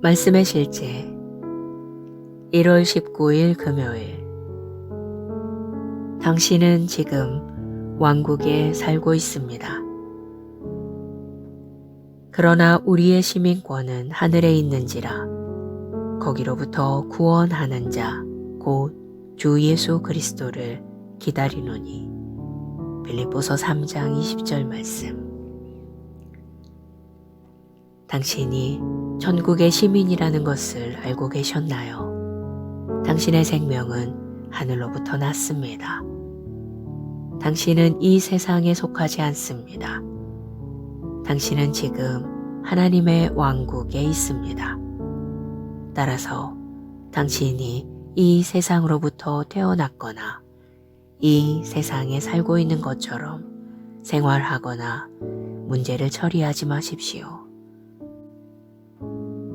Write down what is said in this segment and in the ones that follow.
말씀의 실제 1월 19일 금요일. 당신은 지금 왕국에 살고 있습니다. 그러나 우리의 시민권은 하늘에 있는지라 거기로부터 구원하는 자 곧 주 예수 그리스도를 기다리노니. 빌립보서 3장 20절 말씀. 당신이 천국의 시민이라는 것을 알고 계셨나요? 당신의 생명은 하늘로부터 났습니다. 당신은 이 세상에 속하지 않습니다. 당신은 지금 하나님의 왕국에 있습니다. 따라서 당신이 이 세상으로부터 태어났거나 이 세상에 살고 있는 것처럼 생활하거나 문제를 처리하지 마십시오.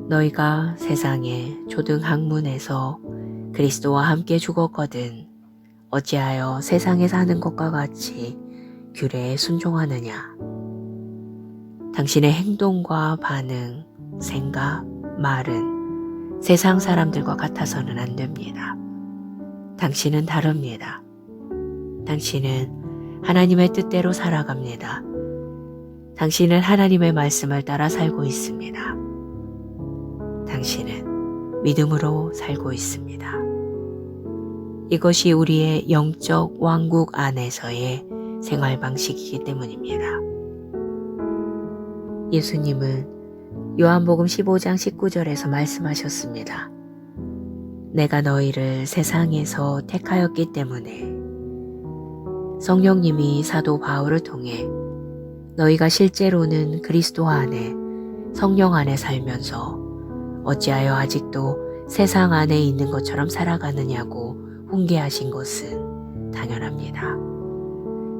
너희가 세상의 초등학문에서 그리스도와 함께 죽었거든 어찌하여 세상에 사는 것과 같이 규례에 순종하느냐. 당신의 행동과 반응, 생각, 말은 세상 사람들과 같아서는 안 됩니다. 당신은 다릅니다. 당신은 하나님의 뜻대로 살아갑니다. 당신은 하나님의 말씀을 따라 살고 있습니다. 당신은 믿음으로 살고 있습니다. 이것이 우리의 영적 왕국 안에서의 생활 방식이기 때문입니다. 예수님은 요한복음 15장 19절에서 말씀하셨습니다. 내가 너희를 세상에서 택하였기 때문에. 성령님이 사도 바울을 통해 너희가 실제로는 그리스도 안에 성령 안에 살면서 어찌하여 아직도 세상 안에 있는 것처럼 살아가느냐고 훈계하신 것은 당연합니다.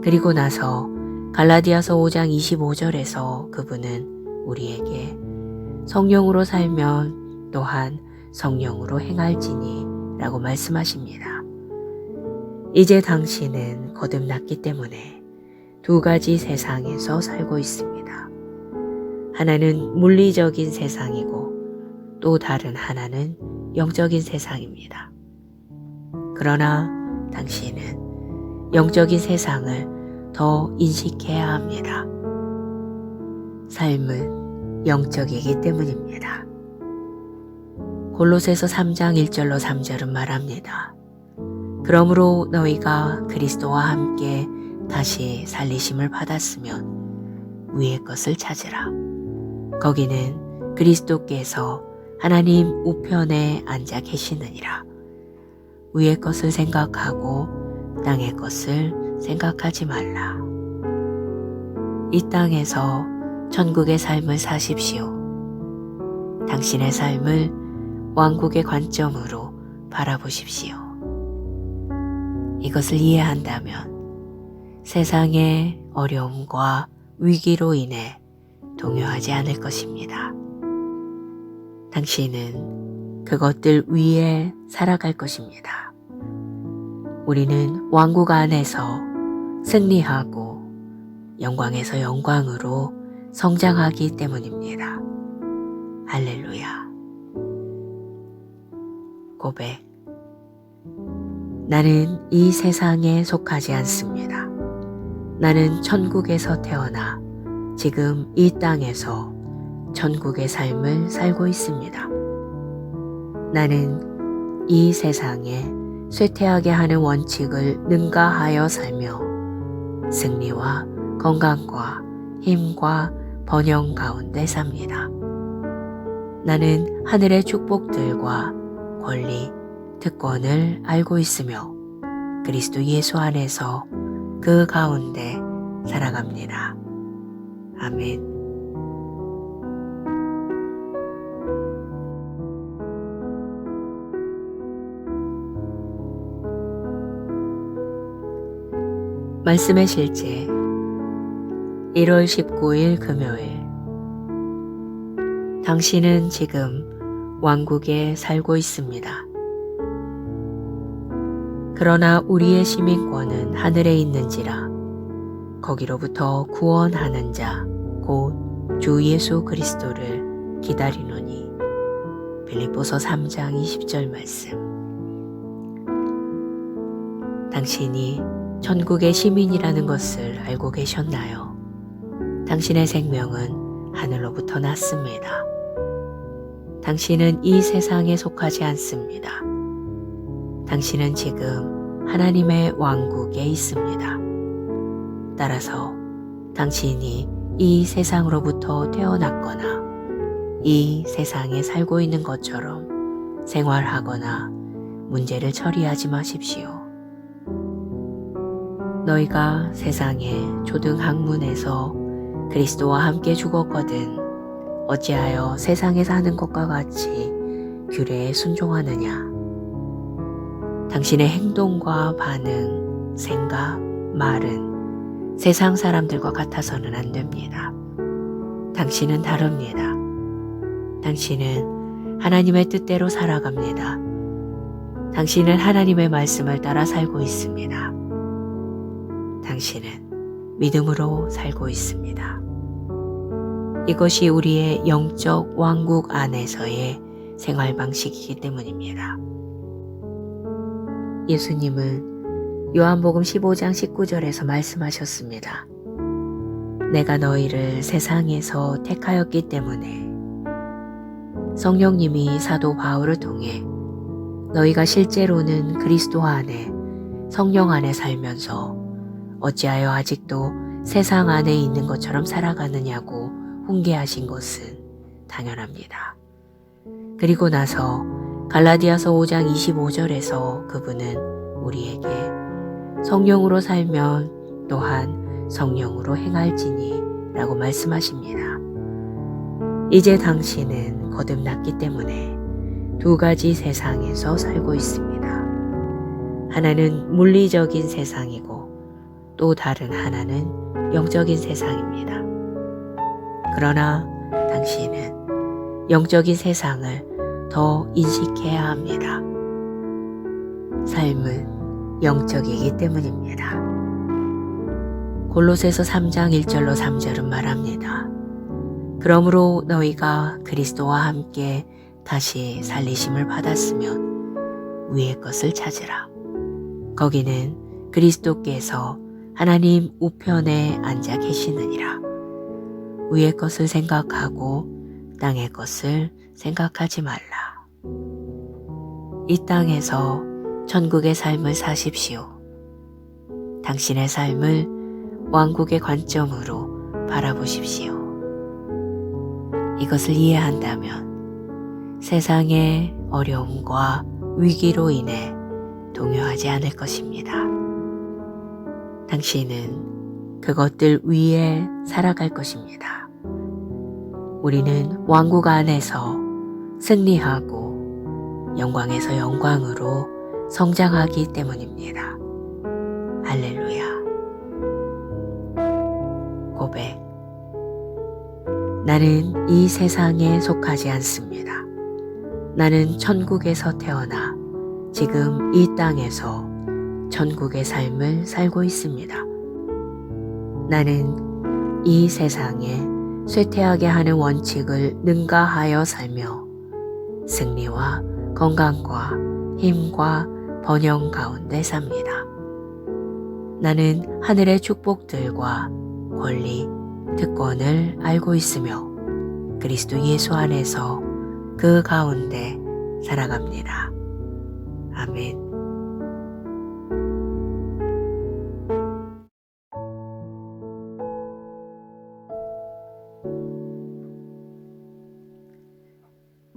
그리고 나서 갈라디아서 5장 25절에서 그분은 우리에게 성령으로 살면 또한 성령으로 행할지니 라고 말씀하십니다. 이제 당신은 거듭났기 때문에 두 가지 세상에서 살고 있습니다. 하나는 물리적인 세상이고 또 다른 하나는 영적인 세상입니다. 그러나 당신은 영적인 세상을 더 인식해야 합니다. 삶은 영적이기 때문입니다. 골로새서 3장 1절로 3절은 말합니다. 그러므로 너희가 그리스도와 함께 다시 살리심을 받았으면 위의 것을 찾으라. 거기는 그리스도께서 하나님 우편에 앉아 계시느니라. 위의 것을 생각하고 땅의 것을 생각하지 말라. 이 땅에서 천국의 삶을 사십시오. 당신의 삶을 왕국의 관점으로 바라보십시오. 이것을 이해한다면 세상의 어려움과 위기로 인해 동요하지 않을 것입니다. 당신은 그것들 위에 살아갈 것입니다. 우리는 왕국 안에서 승리하고 영광에서 영광으로 성장하기 때문입니다. 할렐루야. 고백. 나는 이 세상에 속하지 않습니다. 나는 천국에서 태어나 지금 이 땅에서 천국의 삶을 살고 있습니다. 나는 이 세상에 쇠퇴하게 하는 원칙을 능가하여 살며 승리와 건강과 힘과 번영 가운데 삽니다. 나는 하늘의 축복들과 권리, 특권을 알고 있으며 그리스도 예수 안에서 그 가운데 살아갑니다. 아멘. 말씀의 실제 1월 19일 금요일. 당신은 지금 왕국에 살고 있습니다. 그러나 우리의 시민권은 하늘에 있는지라 거기로부터 구원하는 자 곧 주 예수 그리스도를 기다리노니. 빌립보서 3장 20절 말씀. 당신이 천국의 시민이라는 것을 알고 계셨나요? 당신의 생명은 하늘로부터 났습니다. 당신은 이 세상에 속하지 않습니다. 당신은 지금 하나님의 왕국에 있습니다. 따라서 당신이 이 세상으로부터 태어났거나 이 세상에 살고 있는 것처럼 생활하거나 문제를 처리하지 마십시오. 너희가 세상의 초등학문에서 그리스도와 함께 죽었거든 어찌하여 세상에 사는 것과 같이 규례에 순종하느냐. 당신의 행동과 반응, 생각, 말은 세상 사람들과 같아서는 안 됩니다. 당신은 다릅니다. 당신은 하나님의 뜻대로 살아갑니다. 당신은 하나님의 말씀을 따라 살고 있습니다. 당신은 믿음으로 살고 있습니다. 이것이 우리의 영적 왕국 안에서의 생활 방식이기 때문입니다. 예수님은 요한복음 15장 19절에서 말씀하셨습니다. 내가 너희를 세상에서 택하였기 때문에. 성령님이 사도 바울을 통해 너희가 실제로는 그리스도 안에 성령 안에 살면서 어찌하여 아직도 세상 안에 있는 것처럼 살아가느냐고 훈계하신 것은 당연합니다. 그리고 나서 갈라디아서 5장 25절에서 그분은 우리에게 성령으로 살면 또한 성령으로 행할지니 라고 말씀하십니다. 이제 당신은 거듭났기 때문에 두 가지 세상에서 살고 있습니다. 하나는 물리적인 세상이고 또 다른 하나는 영적인 세상입니다. 그러나 당신은 영적인 세상을 더 인식해야 합니다. 삶은 영적이기 때문입니다. 골로새서 3장 1절로 3절은 말합니다. 그러므로 너희가 그리스도와 함께 다시 살리심을 받았으면 위의 것을 찾으라. 거기는 그리스도께서 하나님 우편에 앉아 계시느니라. 위의 것을 생각하고 땅의 것을 생각하지 말라. 이 땅에서 천국의 삶을 사십시오. 당신의 삶을 왕국의 관점으로 바라보십시오. 이것을 이해한다면 세상의 어려움과 위기로 인해 동요하지 않을 것입니다. 당신은 그것들 위에 살아갈 것입니다. 우리는 왕국 안에서 승리하고 영광에서 영광으로 성장하기 때문입니다. 할렐루야. 고백. 나는 이 세상에 속하지 않습니다. 나는 천국에서 태어나 지금 이 땅에서 천국의 삶을 살고 있습니다. 나는 이 세상에 쇠퇴하게 하는 원칙을 능가하여 살며 승리와 건강과 힘과 번영 가운데 삽니다. 나는 하늘의 축복들과 권리, 특권을 알고 있으며 그리스도 예수 안에서 그 가운데 살아갑니다. 아멘.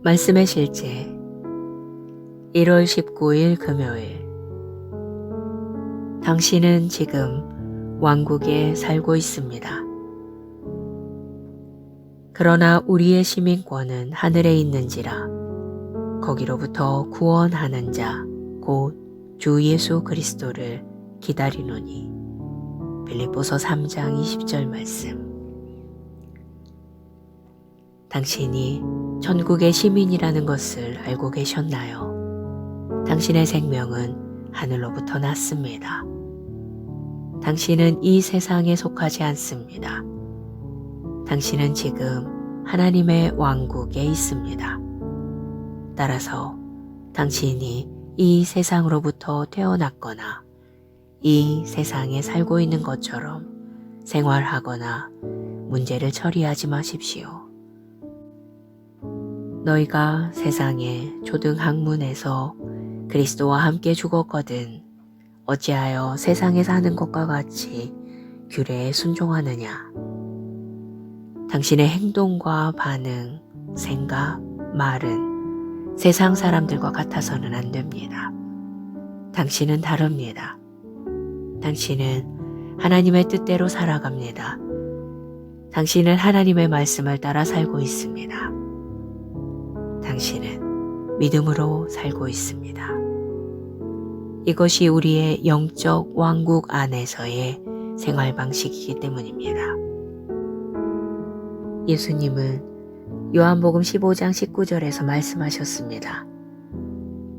말씀의 실제 1월 19일 금요일. 당신은 지금 왕국에 살고 있습니다. 그러나 우리의 시민권은 하늘에 있는지라 거기로부터 구원하는 자 곧 주 예수 그리스도를 기다리노니. 빌립보서 3장 20절 말씀. 당신이 천국의 시민이라는 것을 알고 계셨나요? 당신의 생명은 하늘로부터 났습니다. 당신은 이 세상에 속하지 않습니다. 당신은 지금 하나님의 왕국에 있습니다. 따라서 당신이 이 세상으로부터 태어났거나 이 세상에 살고 있는 것처럼 생활하거나 문제를 처리하지 마십시오. 너희가 세상의 초등학문에서 그리스도와 함께 죽었거든 어찌하여 세상에 사는 것과 같이 규례에 순종하느냐. 당신의 행동과 반응, 생각, 말은 세상 사람들과 같아서는 안 됩니다. 당신은 다릅니다. 당신은 하나님의 뜻대로 살아갑니다. 당신은 하나님의 말씀을 따라 살고 있습니다. 당신은 믿음으로 살고 있습니다. 이것이 우리의 영적 왕국 안에서의 생활 방식이기 때문입니다. 예수님은 요한복음 15장 19절에서 말씀하셨습니다.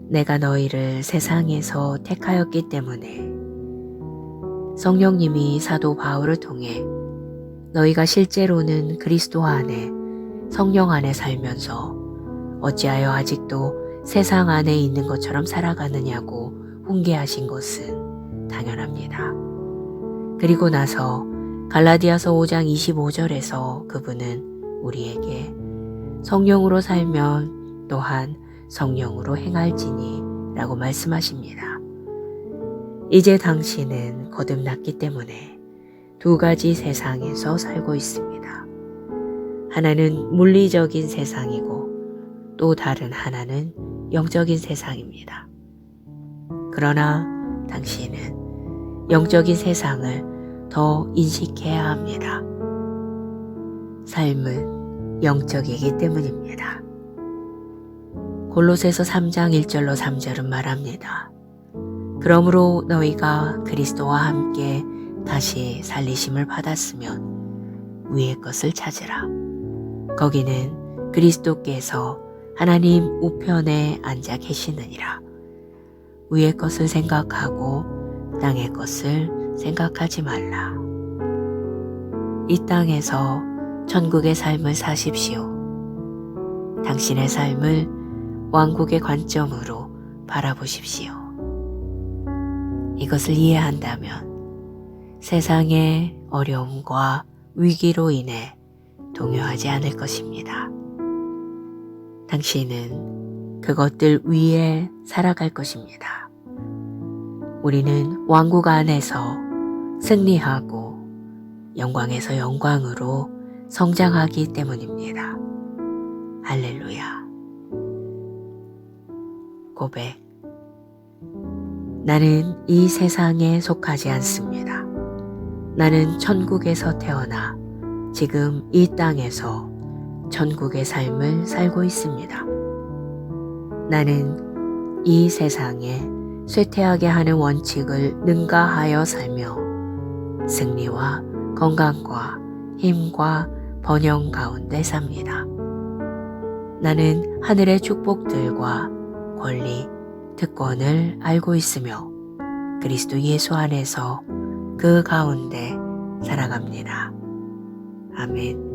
내가 너희를 세상에서 택하였기 때문에. 성령님이 사도 바울을 통해 너희가 실제로는 그리스도 안에 성령 안에 살면서 어찌하여 아직도 세상 안에 있는 것처럼 살아가느냐고 훈계하신 것은 당연합니다. 그리고 나서 갈라디아서 5장 25절에서 그분은 우리에게 성령으로 살면 또한 성령으로 행할지니 라고 말씀하십니다. 이제 당신은 거듭났기 때문에 두 가지 세상에서 살고 있습니다. 하나는 물리적인 세상이고 또 다른 하나는 영적인 세상입니다. 그러나 당신은 영적인 세상을 더 인식해야 합니다. 삶은 영적이기 때문입니다. 골로새서 3장 1절로 3절은 말합니다. 그러므로 너희가 그리스도와 함께 다시 살리심을 받았으면 위의 것을 찾으라. 거기는 그리스도께서 하나님 우편에 앉아 계시느니라. 위의 것을 생각하고 땅의 것을 생각하지 말라. 이 땅에서 천국의 삶을 사십시오. 당신의 삶을 왕국의 관점으로 바라보십시오. 이것을 이해한다면 세상의 어려움과 위기로 인해 동요하지 않을 것입니다. 당신은 그것들 위에 살아갈 것입니다. 우리는 왕국 안에서 승리하고 영광에서 영광으로 성장하기 때문입니다. 할렐루야. 고백. 나는 이 세상에 속하지 않습니다. 나는 천국에서 태어나 지금 이 땅에서 천국의 삶을 살고 있습니다. 나는 이 세상에 쇠퇴하게 하는 원칙을 능가하여 살며 승리와 건강과 힘과 번영 가운데 삽니다. 나는 하늘의 축복들과 권리, 특권을 알고 있으며 그리스도 예수 안에서 그 가운데 살아갑니다. 아멘.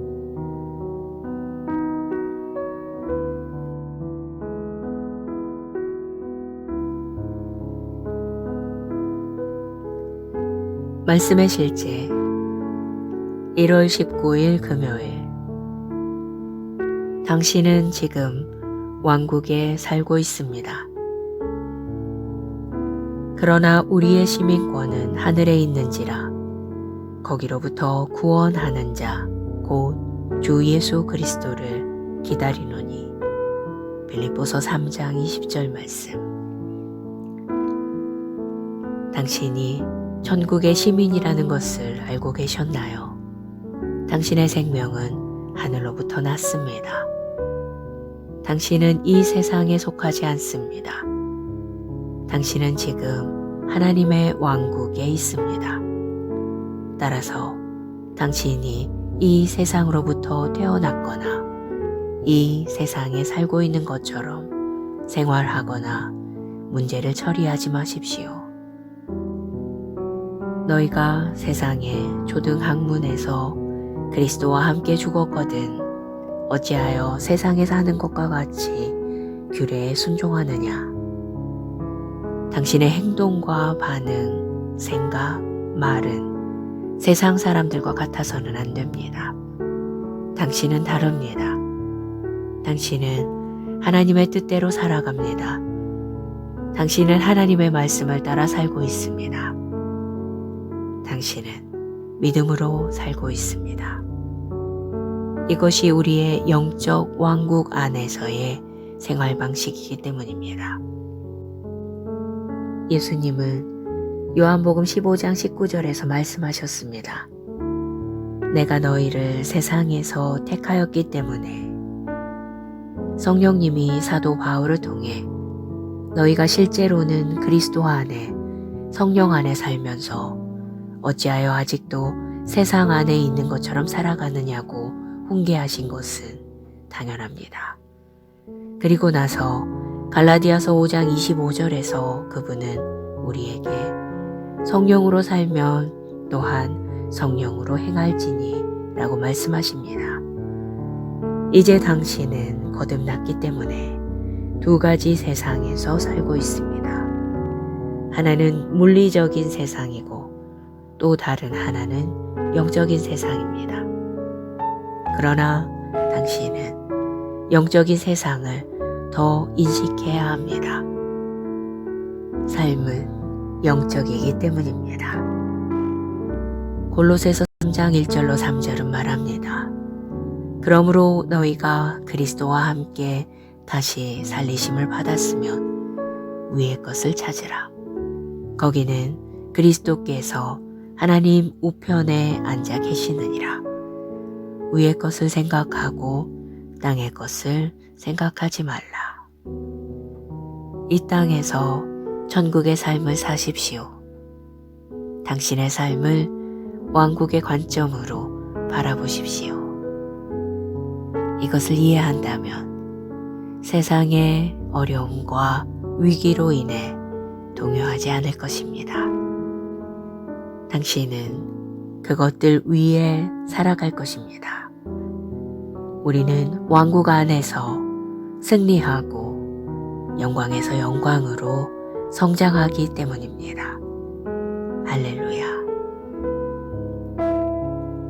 말씀의 실제 1월 19일 금요일. 당신은 지금 왕국에 살고 있습니다. 그러나 우리의 시민권은 하늘에 있는지라 거기로부터 구원하는 자 곧 주 예수 그리스도를 기다리노니. 빌립보서 3장 20절 말씀. 당신이 천국의 시민이라는 것을 알고 계셨나요? 당신의 생명은 하늘로부터 났습니다. 당신은 이 세상에 속하지 않습니다. 당신은 지금 하나님의 왕국에 있습니다. 따라서 당신이 이 세상으로부터 태어났거나 이 세상에 살고 있는 것처럼 생활하거나 문제를 처리하지 마십시오. 너희가 세상의 초등학문에서 그리스도와 함께 죽었거든 어찌하여 세상에 사는 것과 같이 규례에 순종하느냐? 당신의 행동과 반응, 생각, 말은 세상 사람들과 같아서는 안 됩니다. 당신은 다릅니다. 당신은 하나님의 뜻대로 살아갑니다. 당신은 하나님의 말씀을 따라 살고 있습니다. 당신은 믿음으로 살고 있습니다. 이것이 우리의 영적 왕국 안에서의 생활 방식이기 때문입니다. 예수님은 요한복음 15장 19절에서 말씀하셨습니다. 내가 너희를 세상에서 택하였기 때문에. 성령님이 사도 바울을 통해 너희가 실제로는 그리스도 안에 성령 안에 살면서 어찌하여 아직도 세상 안에 있는 것처럼 살아가느냐고 훈계하신 것은 당연합니다. 그리고 나서 갈라디아서 5장 25절에서 그분은 우리에게 성령으로 살면 또한 성령으로 행할지니 라고 말씀하십니다. 이제 당신은 거듭났기 때문에 두 가지 세상에서 살고 있습니다. 하나는 물리적인 세상이고 또 다른 하나는 영적인 세상입니다. 그러나 당신은 영적인 세상을 더 인식해야 합니다. 삶은 영적이기 때문입니다. 골로새서 3장 1절로 3절은 말합니다. 그러므로 너희가 그리스도와 함께 다시 살리심을 받았으면 위의 것을 찾으라. 거기는 그리스도께서 하나님 우편에 앉아 계시느니라. 위의 것을 생각하고 땅의 것을 생각하지 말라. 이 땅에서 천국의 삶을 사십시오. 당신의 삶을 왕국의 관점으로 바라보십시오. 이것을 이해한다면 세상의 어려움과 위기로 인해 동요하지 않을 것입니다. 당신은 그것들 위에 살아갈 것입니다. 우리는 왕국 안에서 승리하고 영광에서 영광으로 성장하기 때문입니다. 할렐루야.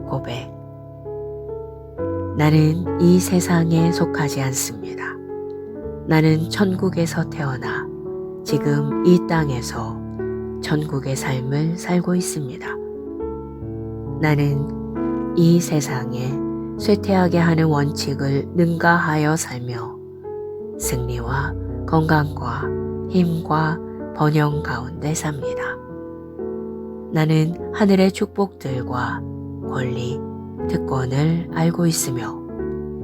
고백. 나는 이 세상에 속하지 않습니다. 나는 천국에서 태어나 지금 이 땅에서 천국의 삶을 살고 있습니다. 나는 이 세상에 쇠퇴하게 하는 원칙을 능가하여 살며 승리와 건강과 힘과 번영 가운데 삽니다. 나는 하늘의 축복들과 권리, 특권을 알고 있으며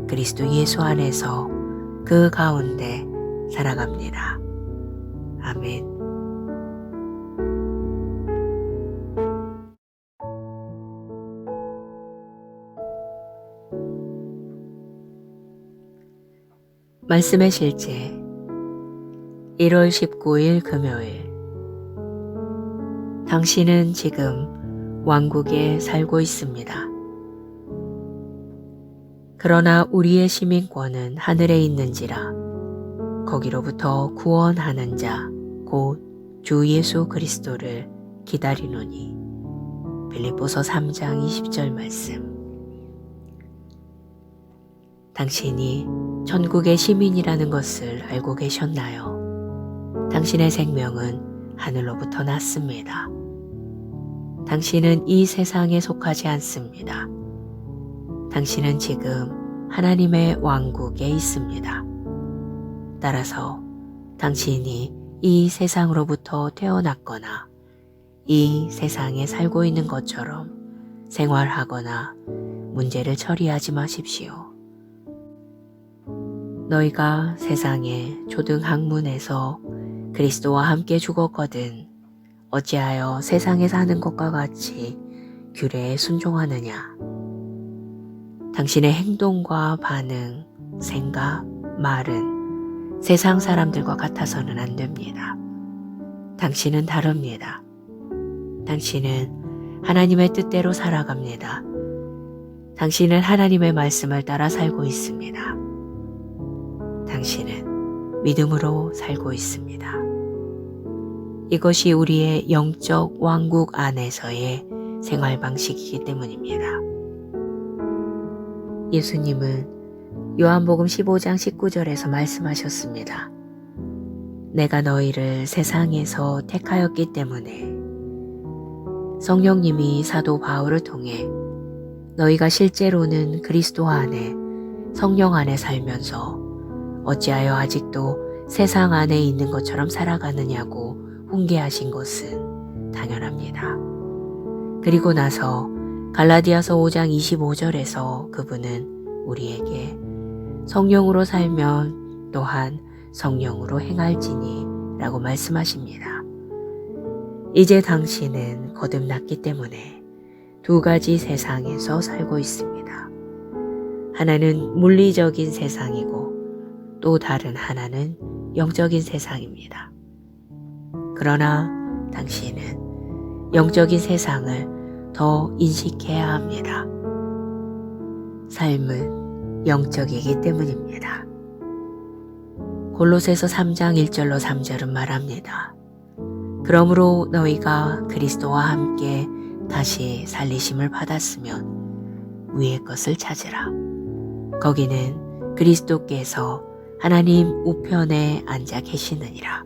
그리스도 예수 안에서 그 가운데 살아갑니다. 아멘. 말씀의 실제 1월 19일 금요일. 당신은 지금 왕국에 살고 있습니다. 그러나 우리의 시민권은 하늘에 있는지라 거기로부터 구원하는 자 곧 주 예수 그리스도를 기다리노니. 빌립보서 3장 20절 말씀. 당신이 천국의 시민이라는 것을 알고 계셨나요? 당신의 생명은 하늘로부터 났습니다. 당신은 이 세상에 속하지 않습니다. 당신은 지금 하나님의 왕국에 있습니다. 따라서 당신이 이 세상으로부터 태어났거나 이 세상에 살고 있는 것처럼 생활하거나 문제를 처리하지 마십시오. 너희가 세상의 초등학문에서 그리스도와 함께 죽었거든 어찌하여 세상에 사는 것과 같이 규례에 순종하느냐? 당신의 행동과 반응, 생각, 말은 세상 사람들과 같아서는 안 됩니다. 당신은 다릅니다. 당신은 하나님의 뜻대로 살아갑니다. 당신은 하나님의 말씀을 따라 살고 있습니다. 당신은 믿음으로 살고 있습니다. 이것이 우리의 영적 왕국 안에서의 생활 방식이기 때문입니다. 예수님은 요한복음 15장 19절에서 말씀하셨습니다. 내가 너희를 세상에서 택하였기 때문에. 성령님이 사도 바울을 통해 너희가 실제로는 그리스도 안에 성령 안에 살면서 어찌하여 아직도 세상 안에 있는 것처럼 살아가느냐고 훈계하신 것은 당연합니다. 그리고 나서 갈라디아서 5장 25절에서 그분은 우리에게 성령으로 살면 또한 성령으로 행할지니 라고 말씀하십니다. 이제 당신은 거듭났기 때문에 두 가지 세상에서 살고 있습니다. 하나는 물리적인 세상이고 또 다른 하나는 영적인 세상입니다. 그러나 당신은 영적인 세상을 더 인식해야 합니다. 삶은 영적이기 때문입니다. 골로새서 3장 1절로 3절은 말합니다. 그러므로 너희가 그리스도와 함께 다시 살리심을 받았으면 위의 것을 찾으라. 거기는 그리스도께서 하나님 우편에 앉아 계시느니라.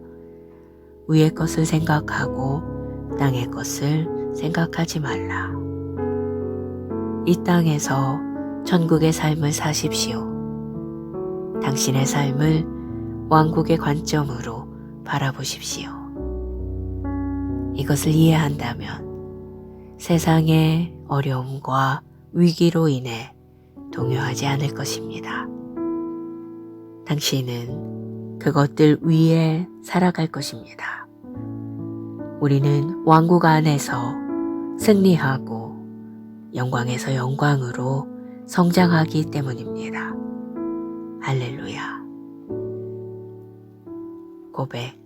위의 것을 생각하고 땅의 것을 생각하지 말라. 이 땅에서 천국의 삶을 사십시오. 당신의 삶을 왕국의 관점으로 바라보십시오. 이것을 이해한다면 세상의 어려움과 위기로 인해 동요하지 않을 것입니다. 당신은 그것들 위에 살아갈 것입니다. 우리는 왕국 안에서 승리하고 영광에서 영광으로 성장하기 때문입니다. 할렐루야. 고백.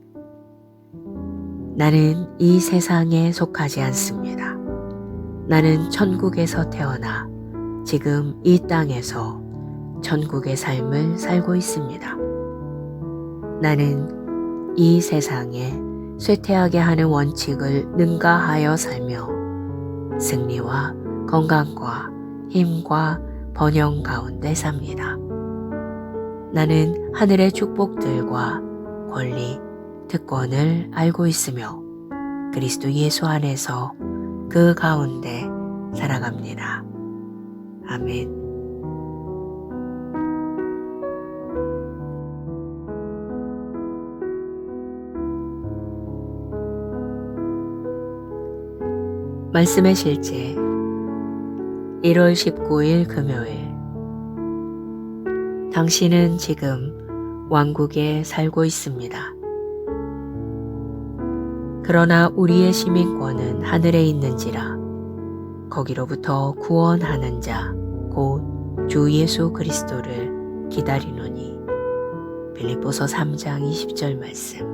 나는 이 세상에 속하지 않습니다. 나는 천국에서 태어나 지금 이 땅에서 천국의 삶을 살고 있습니다. 나는 이 세상에 쇠퇴하게 하는 원칙을 능가하여 살며 승리와 건강과 힘과 번영 가운데 삽니다. 나는 하늘의 축복들과 권리, 특권을 알고 있으며 그리스도 예수 안에서 그 가운데 살아갑니다. 아멘. 말씀의 실제 1월 19일 금요일. 당신은 지금 왕국에 살고 있습니다. 그러나 우리의 시민권은 하늘에 있는지라 거기로부터 구원하는 자 곧 주 예수 그리스도를 기다리노니. 빌립보서 3장 20절 말씀.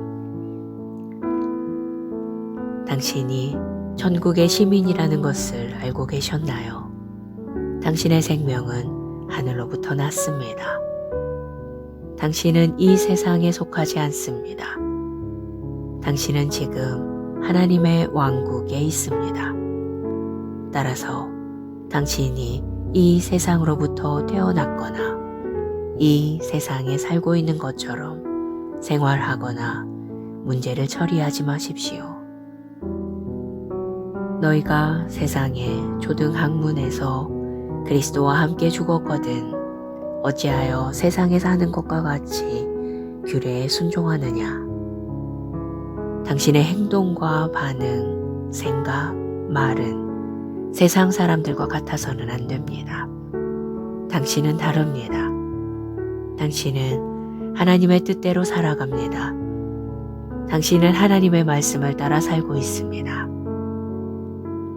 당신이 천국의 시민이라는 것을 알고 계셨나요? 당신의 생명은 하늘로부터 났습니다. 당신은 이 세상에 속하지 않습니다. 당신은 지금 하나님의 왕국에 있습니다. 따라서 당신이 이 세상으로부터 태어났거나 이 세상에 살고 있는 것처럼 생활하거나 문제를 처리하지 마십시오. 너희가 세상의 초등학문에서 그리스도와 함께 죽었거든 어찌하여 세상에 사는 것과 같이 규례에 순종하느냐. 당신의 행동과 반응, 생각, 말은 세상 사람들과 같아서는 안 됩니다. 당신은 다릅니다. 당신은 하나님의 뜻대로 살아갑니다. 당신은 하나님의 말씀을 따라 살고 있습니다.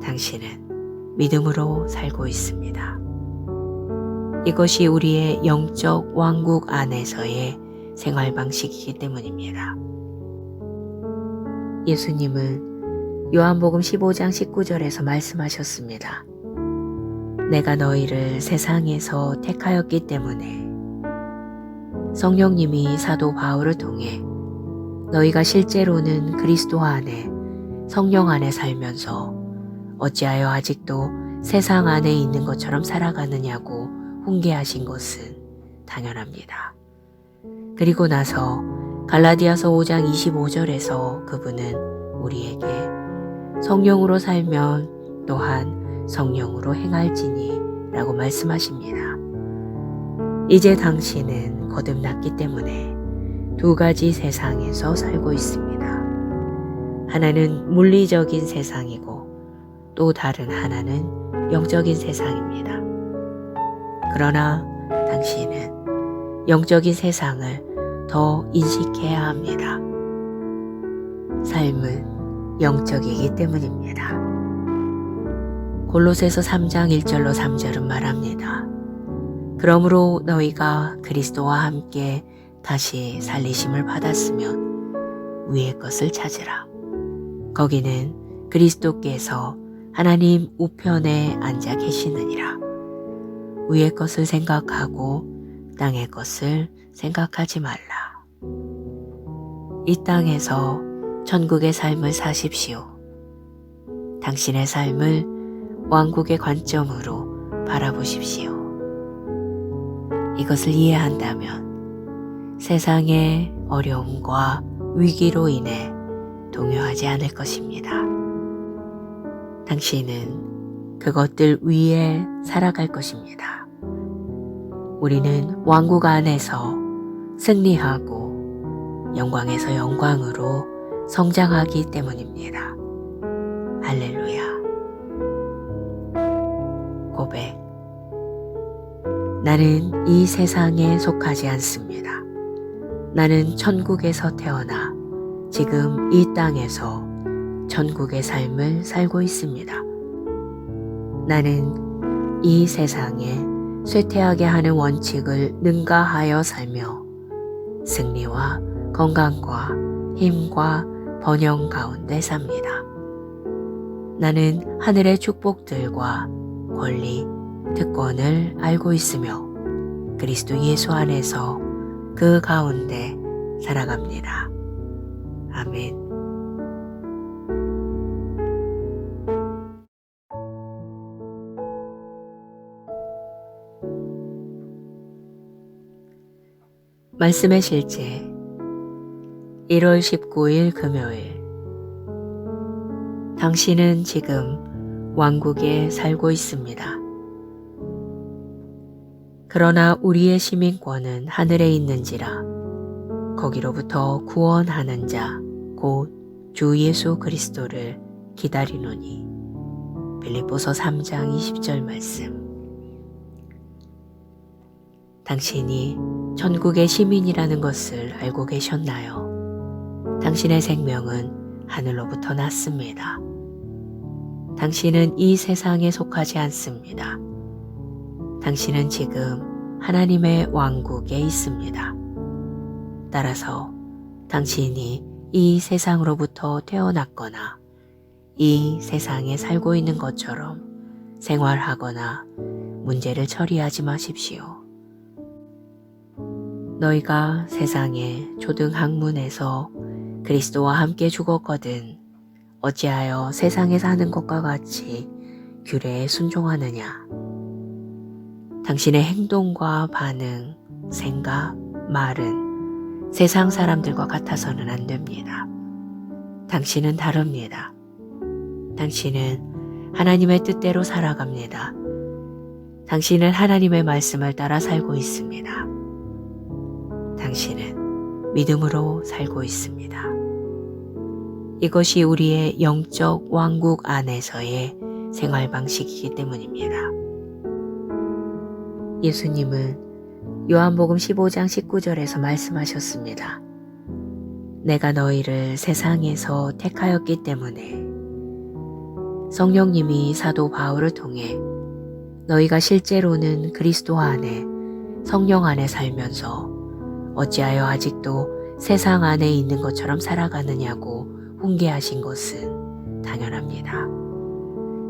당신은 믿음으로 살고 있습니다. 이것이 우리의 영적 왕국 안에서의 생활 방식이기 때문입니다. 예수님은 요한복음 15장 19절에서 말씀하셨습니다. 내가 너희를 세상에서 택하였기 때문에. 성령님이 사도 바울을 통해 너희가 실제로는 그리스도 안에 성령 안에 살면서 어찌하여 아직도 세상 안에 있는 것처럼 살아가느냐고 훈계하신 것은 당연합니다. 그리고 나서 갈라디아서 5장 25절에서 그분은 우리에게 성령으로 살면 또한 성령으로 행할지니 라고 말씀하십니다. 이제 당신은 거듭났기 때문에 두 가지 세상에서 살고 있습니다. 하나는 물리적인 세상이고 또 다른 하나는 영적인 세상입니다. 그러나 당신은 영적인 세상을 더 인식해야 합니다. 삶은 영적이기 때문입니다. 골로새서 3장 1절로 3절은 말합니다. 그러므로 너희가 그리스도와 함께 다시 살리심을 받았으면 위의 것을 찾으라. 거기는 그리스도께서 하나님 우편에 앉아 계시느니라. 위의 것을 생각하고 땅의 것을 생각하지 말라. 이 땅에서 천국의 삶을 사십시오. 당신의 삶을 왕국의 관점으로 바라보십시오. 이것을 이해한다면 세상의 어려움과 위기로 인해 동요하지 않을 것입니다. 당신은 그것들 위에 살아갈 것입니다. 우리는 왕국 안에서 승리하고 영광에서 영광으로 성장하기 때문입니다. 할렐루야. 고백. 나는 이 세상에 속하지 않습니다. 나는 천국에서 태어나 지금 이 땅에서 천국의 삶을 살고 있습니다. 나는 이 세상에 쇠퇴하게 하는 원칙을 능가하여 살며 승리와 건강과 힘과 번영 가운데 삽니다. 나는 하늘의 축복들과 권리, 특권을 알고 있으며 그리스도 예수 안에서 그 가운데 살아갑니다. 아멘. 말씀의 실제 1월 19일 금요일. 당신은 지금 왕국에 살고 있습니다. 그러나 우리의 시민권은 하늘에 있는지라 거기로부터 구원하는 자 곧 주 예수 그리스도를 기다리노니. 빌립보서 3장 20절 말씀. 당신이 천국의 시민이라는 것을 알고 계셨나요? 당신의 생명은 하늘로부터 났습니다. 당신은 이 세상에 속하지 않습니다. 당신은 지금 하나님의 왕국에 있습니다. 따라서 당신이 이 세상으로부터 태어났거나 이 세상에 살고 있는 것처럼 생활하거나 문제를 처리하지 마십시오. 너희가 세상의 초등학문에서 그리스도와 함께 죽었거든 어찌하여 세상에 사는 것과 같이 규례에 순종하느냐. 당신의 행동과 반응, 생각, 말은 세상 사람들과 같아서는 안 됩니다. 당신은 다릅니다. 당신은 하나님의 뜻대로 살아갑니다. 당신은 하나님의 말씀을 따라 살고 있습니다. 당신은 믿음으로 살고 있습니다. 이것이 우리의 영적 왕국 안에서의 생활 방식이기 때문입니다. 예수님은 요한복음 15장 19절에서 말씀하셨습니다. 내가 너희를 세상에서 택하였기 때문에. 성령님이 사도 바울을 통해 너희가 실제로는 그리스도 안에 성령 안에 살면서 어찌하여 아직도 세상 안에 있는 것처럼 살아가느냐고 훈계하신 것은 당연합니다.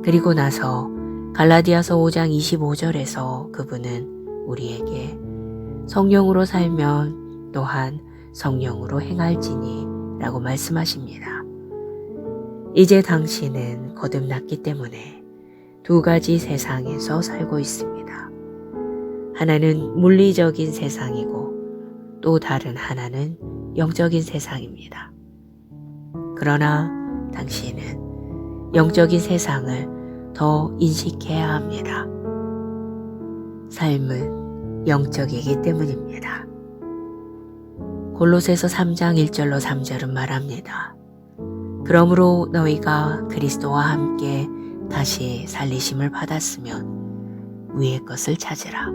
그리고 나서 갈라디아서 5장 25절에서 그분은 우리에게 성령으로 살면 또한 성령으로 행할지니 라고 말씀하십니다. 이제 당신은 거듭났기 때문에 두 가지 세상에서 살고 있습니다. 하나는 물리적인 세상이고 또 다른 하나는 영적인 세상입니다. 그러나 당신은 영적인 세상을 더 인식해야 합니다. 삶은 영적이기 때문입니다. 골로새서 3장 1절로 3절은 말합니다. 그러므로 너희가 그리스도와 함께 다시 살리심을 받았으면 위의 것을 찾으라.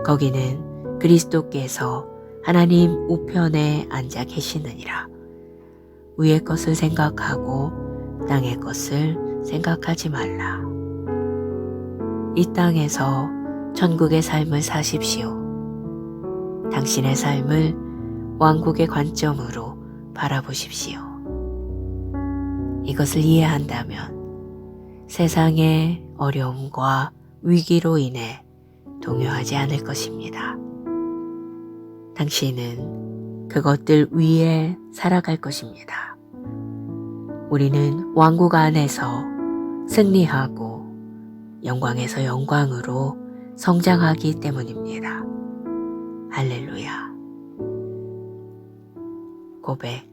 거기는 그리스도께서 하나님 우편에 앉아 계시느니라. 위의 것을 생각하고 땅의 것을 생각하지 말라. 이 땅에서 천국의 삶을 사십시오. 당신의 삶을 왕국의 관점으로 바라보십시오. 이것을 이해한다면 세상의 어려움과 위기로 인해 동요하지 않을 것입니다. 당신은 그것들 위에 살아갈 것입니다. 우리는 왕국 안에서 승리하고 영광에서 영광으로 성장하기 때문입니다. 할렐루야. 고백.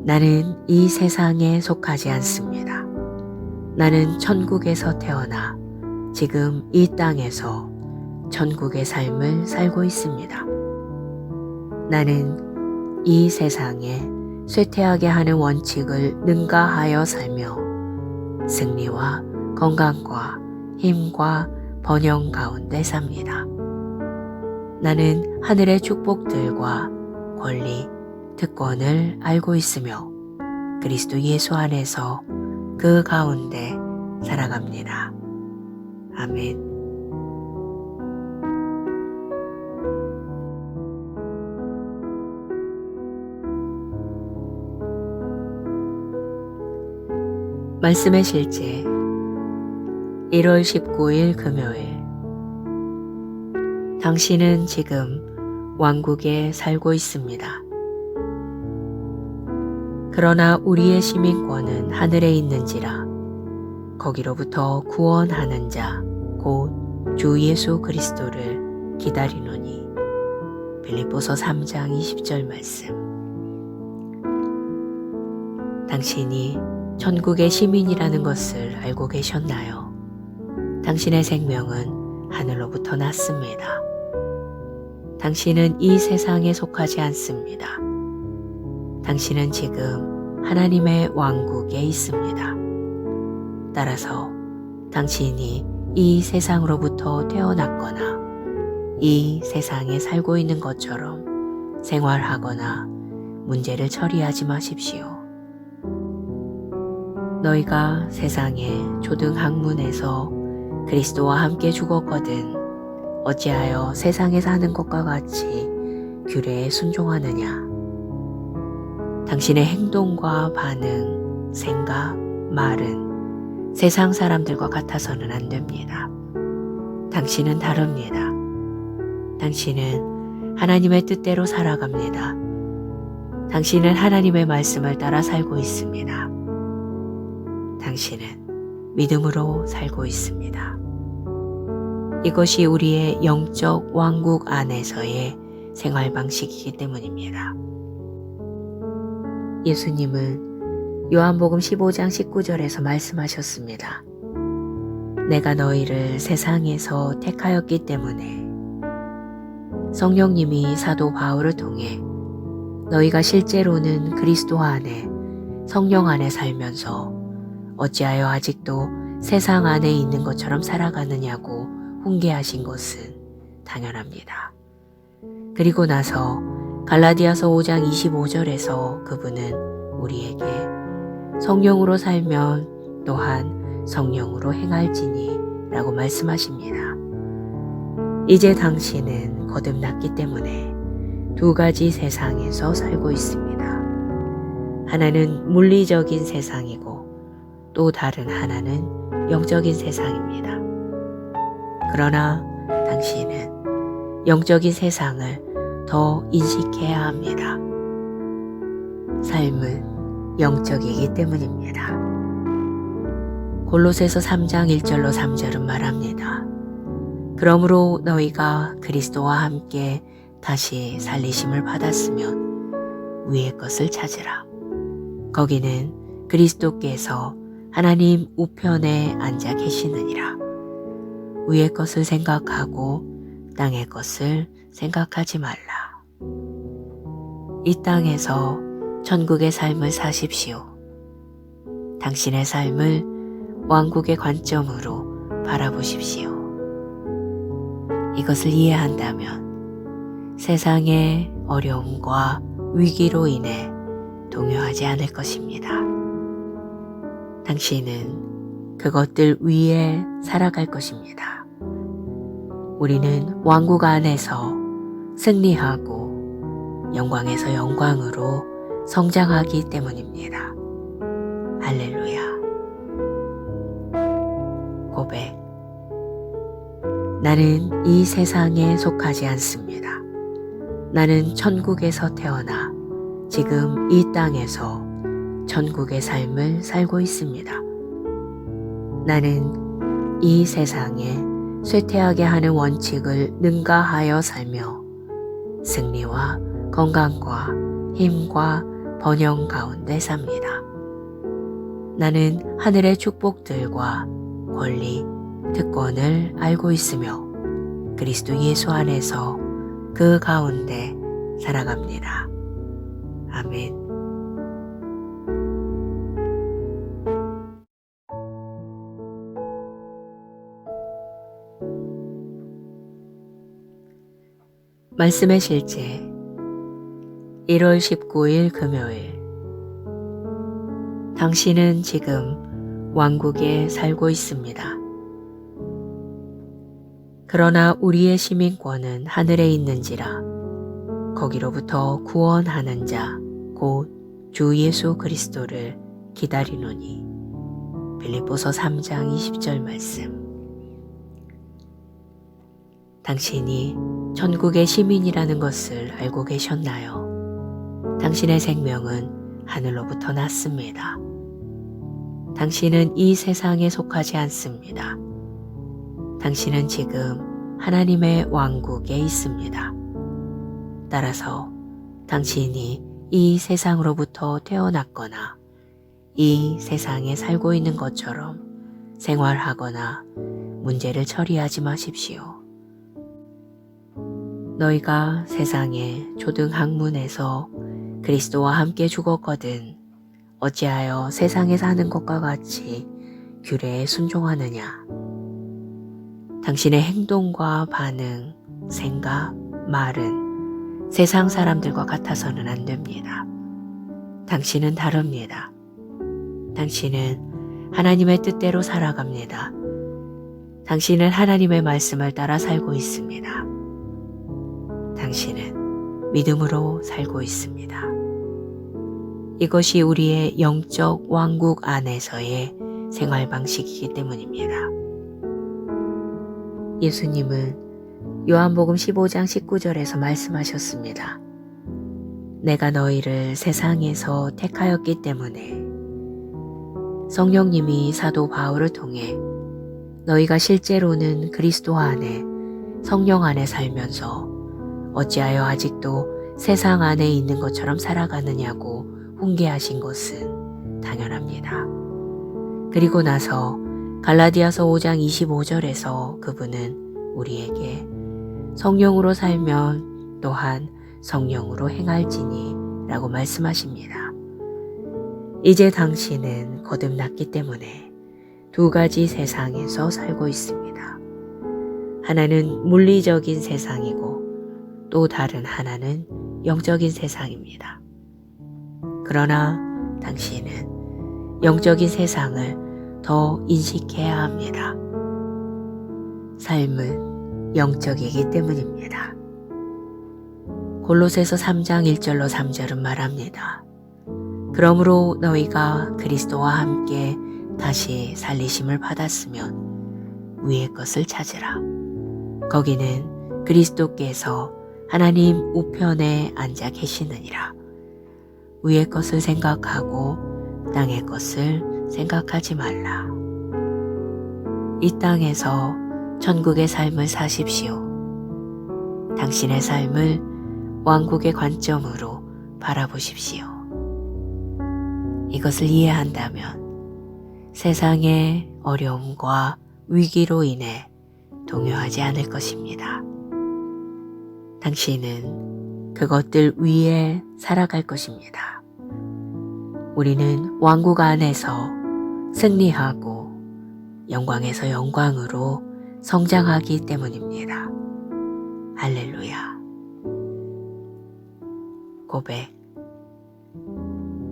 나는 이 세상에 속하지 않습니다. 나는 천국에서 태어나 지금 이 땅에서 천국의 삶을 살고 있습니다. 나는 이 세상에 쇠퇴하게 하는 원칙을 능가하여 살며 승리와 건강과 힘과 번영 가운데 삽니다. 나는 하늘의 축복들과 권리, 특권을 알고 있으며 그리스도 예수 안에서 그 가운데 살아갑니다. 아멘. 말씀의 실제 1월 19일 금요일. 당신은 지금 왕국에 살고 있습니다. 그러나 우리의 시민권은 하늘에 있는지라 거기로부터 구원하는 자 곧 주 예수 그리스도를 기다리노니. 빌립보서 3장 20절 말씀. 당신이 천국의 시민이라는 것을 알고 계셨나요? 당신의 생명은 하늘로부터 났습니다. 당신은 이 세상에 속하지 않습니다. 당신은 지금 하나님의 왕국에 있습니다. 따라서 당신이 이 세상으로부터 태어났거나 이 세상에 살고 있는 것처럼 생활하거나 문제를 처리하지 마십시오. 너희가 세상의 초등학문에서 그리스도와 함께 죽었거든 어찌하여 세상에 사는 것과 같이 규례에 순종하느냐. 당신의 행동과 반응, 생각, 말은 세상 사람들과 같아서는 안 됩니다. 당신은 다릅니다. 당신은 하나님의 뜻대로 살아갑니다. 당신은 하나님의 말씀을 따라 살고 있습니다. 당신은 믿음으로 살고 있습니다. 이것이 우리의 영적 왕국 안에서의 생활 방식이기 때문입니다. 예수님은 요한복음 15장 19절에서 말씀하셨습니다. 내가 너희를 세상에서 택하였기 때문에. 성령님이 사도 바울을 통해 너희가 실제로는 그리스도 안에 성령 안에 살면서 어찌하여 아직도 세상 안에 있는 것처럼 살아가느냐고 훈계하신 것은 당연합니다. 그리고 나서 갈라디아서 5장 25절에서 그분은 우리에게 성령으로 살면 또한 성령으로 행할지니 라고 말씀하십니다. 이제 당신은 거듭났기 때문에 두 가지 세상에서 살고 있습니다. 하나는 물리적인 세상이고 또 다른 하나는 영적인 세상입니다. 그러나 당신은 영적인 세상을 더 인식해야 합니다. 삶은 영적이기 때문입니다. 골로새서 3장 1절로 3절은 말합니다. 그러므로 너희가 그리스도와 함께 다시 살리심을 받았으면 위의 것을 찾으라. 거기는 그리스도께서 하나님 우편에 앉아 계시느니라. 위의 것을 생각하고 땅의 것을 생각하지 말라. 이 땅에서 천국의 삶을 사십시오. 당신의 삶을 왕국의 관점으로 바라보십시오. 이것을 이해한다면 세상의 어려움과 위기로 인해 동요하지 않을 것입니다. 당신은 그것들 위에 살아갈 것입니다. 우리는 왕국 안에서 승리하고 영광에서 영광으로 성장하기 때문입니다. 할렐루야. 고백. 나는 이 세상에 속하지 않습니다. 나는 천국에서 태어나 지금 이 땅에서 천국의 삶을 살고 있습니다. 나는 이 세상에 쇠퇴하게 하는 원칙을 능가하여 살며 승리와 건강과 힘과 번영 가운데 삽니다. 나는 하늘의 축복들과 권리, 특권을 알고 있으며 그리스도 예수 안에서 그 가운데 살아갑니다. 아멘. 말씀의 실제 1월 19일 금요일. 당신은 지금 왕국에 살고 있습니다. 그러나 우리의 시민권은 하늘에 있는지라 거기로부터 구원하는 자 곧 주 예수 그리스도를 기다리노니. 빌립보서 3장 20절 말씀. 당신이 천국의 시민이라는 것을 알고 계셨나요? 당신의 생명은 하늘로부터 났습니다. 당신은 이 세상에 속하지 않습니다. 당신은 지금 하나님의 왕국에 있습니다. 따라서 당신이 이 세상으로부터 태어났거나 이 세상에 살고 있는 것처럼 생활하거나 문제를 처리하지 마십시오. 너희가 세상의 초등학문에서 그리스도와 함께 죽었거든 어찌하여 세상에 사는 것과 같이 규례에 순종하느냐. 당신의 행동과 반응, 생각, 말은 세상 사람들과 같아서는 안 됩니다. 당신은 다릅니다. 당신은 하나님의 뜻대로 살아갑니다. 당신은 하나님의 말씀을 따라 살고 있습니다. 당신은 믿음으로 살고 있습니다. 이것이 우리의 영적 왕국 안에서의 생활 방식이기 때문입니다. 예수님은 요한복음 15장 19절에서 말씀하셨습니다. 내가 너희를 세상에서 택하였기 때문에. 성령님이 사도 바울을 통해 너희가 실제로는 그리스도 안에 성령 안에 살면서 어찌하여 아직도 세상 안에 있는 것처럼 살아가느냐고 훈계하신 것은 당연합니다. 그리고 나서 갈라디아서 5장 25절에서 그분은 우리에게 성령으로 살면 또한 성령으로 행할지니 라고 말씀하십니다. 이제 당신은 거듭났기 때문에 두 가지 세상에서 살고 있습니다. 하나는 물리적인 세상이고 또 다른 하나는 영적인 세상입니다. 그러나 당신은 영적인 세상을 더 인식해야 합니다. 삶은 영적이기 때문입니다. 골로새서 3장 1절로 3절은 말합니다. 그러므로 너희가 그리스도와 함께 다시 살리심을 받았으면 위의 것을 찾으라. 거기는 그리스도께서 하나님 우편에 앉아 계시느니라. 위의 것을 생각하고 땅의 것을 생각하지 말라. 이 땅에서 천국의 삶을 사십시오. 당신의 삶을 왕국의 관점으로 바라보십시오. 이것을 이해한다면 세상의 어려움과 위기로 인해 동요하지 않을 것입니다. 당신은 그것들 위에 살아갈 것입니다. 우리는 왕국 안에서 승리하고 영광에서 영광으로 성장하기 때문입니다. 할렐루야. 고백.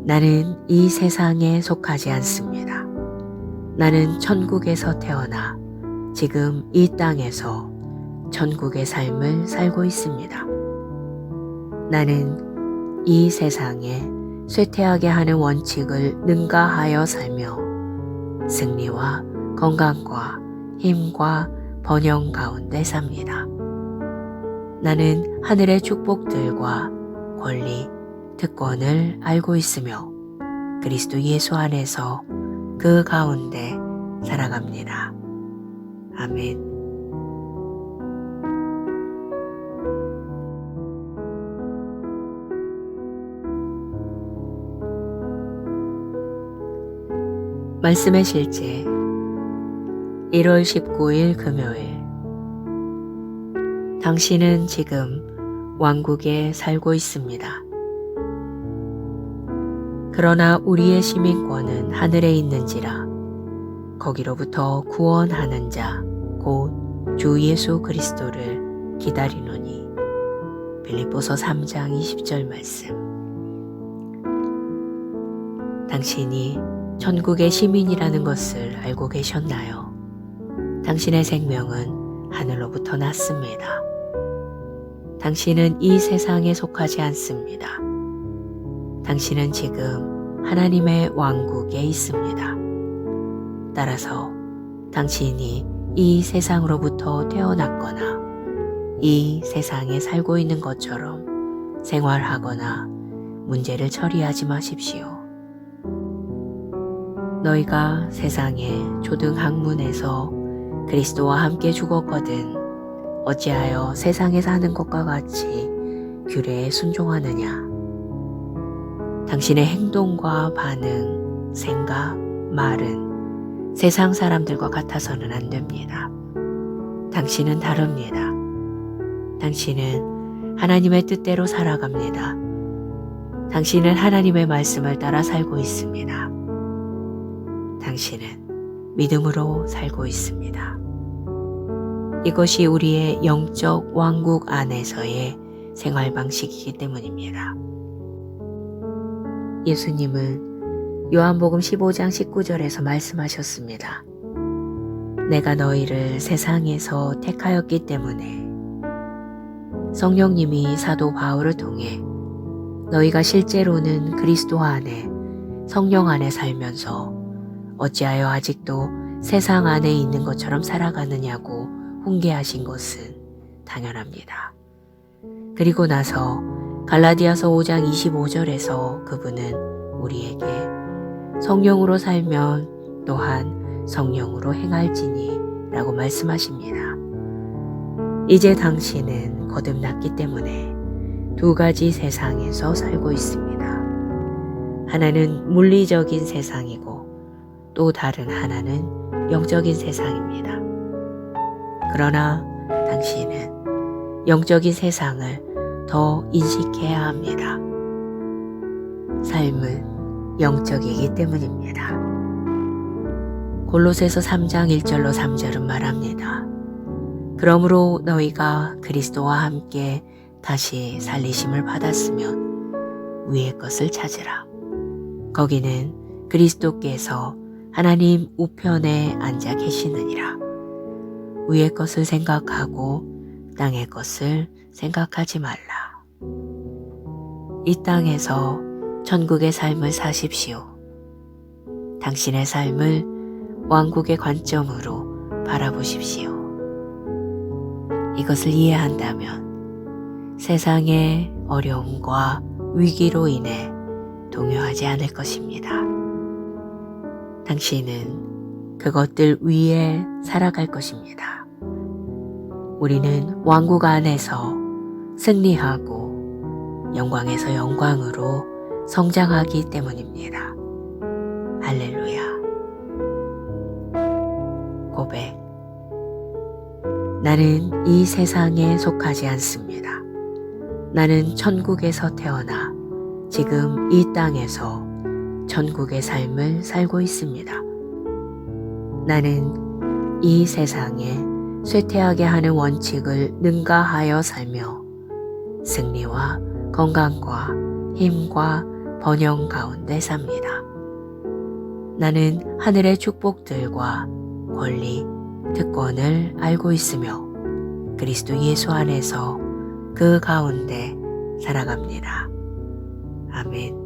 나는 이 세상에 속하지 않습니다. 나는 천국에서 태어나 지금 이 땅에서 천국의 삶을 살고 있습니다. 나는 이 세상에 쇠퇴하게 하는 원칙을 능가하여 살며 승리와 건강과 힘과 번영 가운데 삽니다. 나는 하늘의 축복들과 권리, 특권을 알고 있으며 그리스도 예수 안에서 그 가운데 살아갑니다. 아멘. 말씀의 실제 1월 19일 금요일. 당신은 지금 왕국에 살고 있습니다. 그러나 우리의 시민권은 하늘에 있는지라 거기로부터 구원하는 자 곧 주 예수 그리스도를 기다리노니. 빌립보서 3장 20절 말씀. 당신이 천국의 시민이라는 것을 알고 계셨나요? 당신의 생명은 하늘로부터 났습니다. 당신은 이 세상에 속하지 않습니다. 당신은 지금 하나님의 왕국에 있습니다. 따라서 당신이 이 세상으로부터 태어났거나 이 세상에 살고 있는 것처럼 생활하거나 문제를 처리하지 마십시오. 너희가 세상의 초등학문에서 그리스도와 함께 죽었거든 어찌하여 세상에 사는 것과 같이 규례에 순종하느냐. 당신의 행동과 반응, 생각, 말은 세상 사람들과 같아서는 안 됩니다. 당신은 다릅니다. 당신은 하나님의 뜻대로 살아갑니다. 당신은 하나님의 말씀을 따라 살고 있습니다. 당신은 믿음으로 살고 있습니다. 이것이 우리의 영적 왕국 안에서의 생활 방식이기 때문입니다. 예수님은 요한복음 15장 19절에서 말씀하셨습니다. 내가 너희를 세상에서 택하였기 때문에. 성령님이 사도 바울을 통해 너희가 실제로는 그리스도 안에 성령 안에 살면서 어찌하여 아직도 세상 안에 있는 것처럼 살아가느냐고 훈계하신 것은 당연합니다. 그리고 나서 갈라디아서 5장 25절에서 그분은 우리에게 성령으로 살면 또한 성령으로 행할지니 라고 말씀하십니다. 이제 당신은 거듭났기 때문에 두 가지 세상에서 살고 있습니다. 하나는 물리적인 세상이고 또 다른 하나는 영적인 세상입니다. 그러나 당신은 영적인 세상을 더 인식해야 합니다. 삶은 영적이기 때문입니다. 골로새서 3장 1절로 3절은 말합니다. 그러므로 너희가 그리스도와 함께 다시 살리심을 받았으면 위의 것을 찾으라. 거기는 그리스도께서 하나님 우편에 앉아 계시느니라. 위의 것을 생각하고 땅의 것을 생각하지 말라. 이 땅에서 천국의 삶을 사십시오. 당신의 삶을 왕국의 관점으로 바라보십시오. 이것을 이해한다면 세상의 어려움과 위기로 인해 동요하지 않을 것입니다. 당신은 그것들 위에 살아갈 것입니다. 우리는 왕국 안에서 승리하고 영광에서 영광으로 성장하기 때문입니다. 할렐루야. 고백. 나는 이 세상에 속하지 않습니다. 나는 천국에서 태어나 지금 이 땅에서 천국의 삶을 살고 있습니다. 나는 이 세상에 쇠퇴하게 하는 원칙을 능가하여 살며 승리와 건강과 힘과 번영 가운데 삽니다. 나는 하늘의 축복들과 권리, 특권을 알고 있으며 그리스도 예수 안에서 그 가운데 살아갑니다. 아멘.